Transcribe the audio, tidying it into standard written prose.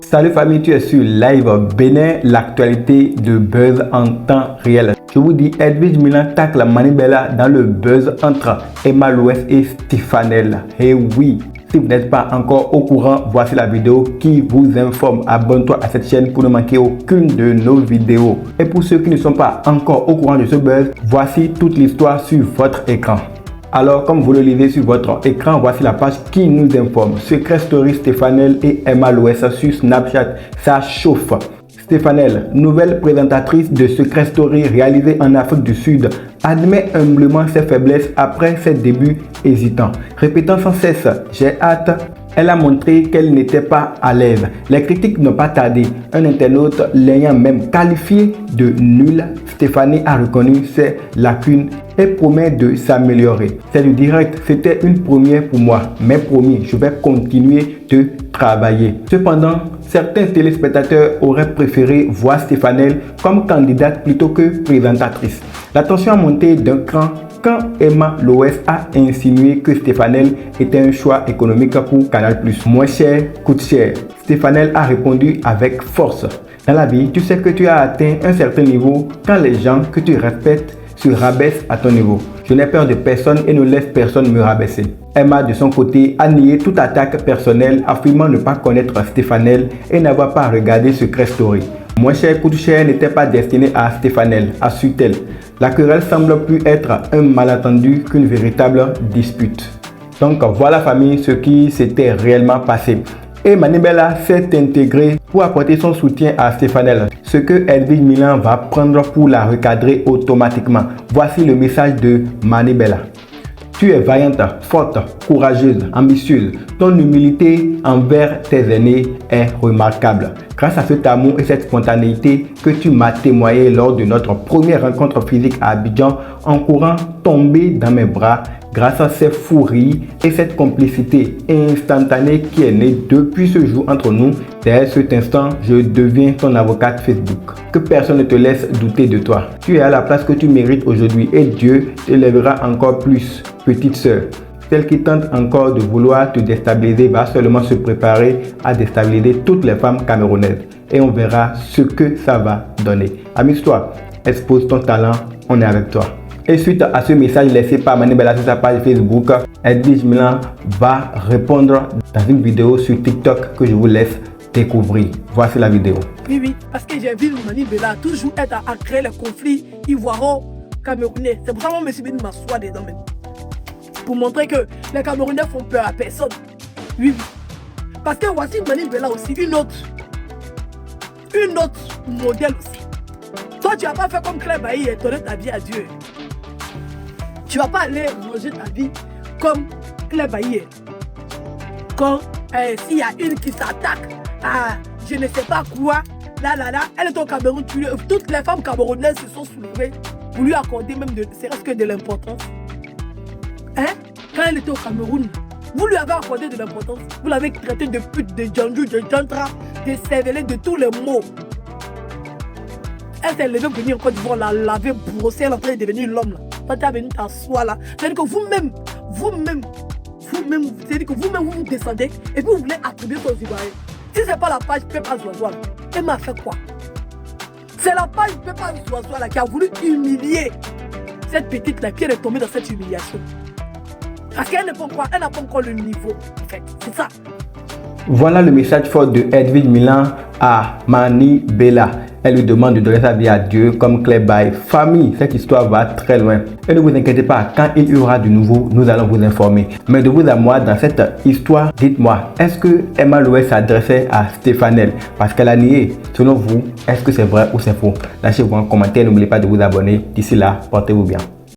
Salut famille, tu es sur Live Bénin, l'actualité de buzz en temps réel. Je vous dis, Edwige Milan tacle Manibela dans le buzz entre Emma Louès et Stefanel. Et oui, si vous n'êtes pas encore au courant, voici la vidéo qui vous informe. Abonne-toi à cette chaîne pour ne manquer aucune de nos vidéos. Et pour ceux qui ne sont pas encore au courant de ce buzz, voici toute l'histoire sur votre écran. Alors, comme vous le lisez sur votre écran, voici la page qui nous informe. Secret Story Stefanel et Emma Louès sur Snapchat, ça chauffe. Stefanel, nouvelle présentatrice de Secret Story réalisée en Afrique du Sud, admet humblement ses faiblesses après ses débuts hésitants. Répétant sans cesse « j'ai hâte », elle a montré qu'elle n'était pas à l'aise. Les critiques n'ont pas tardé. Un internaute l'ayant même qualifié de nul, Stéphanie a reconnu ses lacunes et promet de s'améliorer. C'est du direct, c'était une première pour moi, mais promis, je vais continuer de travailler. Cependant, certains téléspectateurs auraient préféré voir Stefanel comme candidate plutôt que présentatrice. La tension a monté d'un cran quand Emma Louès a insinué que Stefanel était un choix économique pour Canal+. Moins cher coûte cher. Stefanel a répondu avec force. Dans la vie, tu sais que tu as atteint un certain niveau quand les gens que tu respectes se rabaissent à ton niveau. Je n'ai peur de personne et ne laisse personne me rabaisser. Emma, de son côté, a nié toute attaque personnelle, affirmant ne pas connaître Stefanel et n'avoir pas regardé Secret Story. Moins cher coûte cher n'était pas destiné à Stefanel, assure-t-elle. La querelle semble plus être un malentendu qu'une véritable dispute. Donc voilà famille ce qui s'était réellement passé. Et Manibela s'est intégrée pour apporter son soutien à Stefanel, ce que Edwige Milan va prendre pour la recadrer automatiquement. Voici le message de Manibela. Tu es vaillante, forte, courageuse, ambitieuse. Ton humilité envers tes aînés est remarquable. Grâce à cet amour et cette spontanéité que tu m'as témoigné lors de notre première rencontre physique à Abidjan, en courant tomber dans mes bras, grâce à ces fous rires et cette complicité instantanée qui est née depuis ce jour entre nous, dès cet instant, je deviens ton avocate Facebook. Que personne ne te laisse douter de toi. Tu es à la place que tu mérites aujourd'hui et Dieu t'élèvera encore plus, petite sœur. Celle qui tente encore de vouloir te déstabiliser va seulement se préparer à déstabiliser toutes les femmes camerounaises. Et on verra ce que ça va donner. Amuse-toi, expose ton talent, on est avec toi. Et suite à ce message laissé par Manibela sur sa page Facebook, Edwige Milan va répondre dans une vidéo sur TikTok que je vous laisse découvrir. Voici la vidéo. Oui, parce que j'ai vu Manibela toujours être à créer les conflits ivoiro-camerounais. C'est pour ça que je me suis mis m'asseoir dedans même. Pour montrer que les Camerounais font peur à personne. Oui. Parce que voici Manibela aussi, une autre modèle aussi. Toi, tu vas pas faire comme Claire Bailly et donner ta vie à Dieu. Tu vas pas aller manger ta vie comme Claire Bailly. Quand s'il y a une qui s'attaque à je ne sais pas quoi, elle est au Cameroun, toutes les femmes camerounaises se sont soulevées pour lui accorder même serait-ce que de l'importance. Quand elle était au Cameroun, vous lui avez accordé de l'importance. Vous l'avez traité de pute, de djandjou, de djantra, de cervelé, de tous les mots. Elle s'est levée pour venir en Côte d'Ivoire, la laver, brosser, elle est en train de devenir l'homme. Quand tu es venu t'asseoir là, c'est-à-dire que vous-même, c'est-à-dire que vous-même vous descendez et puis vous voulez attribuer aux Ivoiriens. Si ce n'est pas la page Pépa Zoazoa, elle m'a fait quoi? C'est la page Pépa Zoazoa là qui a voulu humilier cette petite là qui est tombée dans cette humiliation. Parce qu'elle n'a pas encore le niveau, en fait. C'est ça. Voilà le message fort de Edwige Milan à Manibela. Elle lui demande de donner sa vie à Dieu comme Claire Bailly. Famille, cette histoire va très loin. Et ne vous inquiétez pas, quand il y aura du nouveau, nous allons vous informer. Mais de vous à moi, dans cette histoire, dites-moi, est-ce que Emma Louès s'adressait à Stefanel parce qu'elle a nié? Selon vous, est-ce que c'est vrai ou c'est faux? Lâchez-vous en commentaire, n'oubliez pas de vous abonner. D'ici là, portez-vous bien.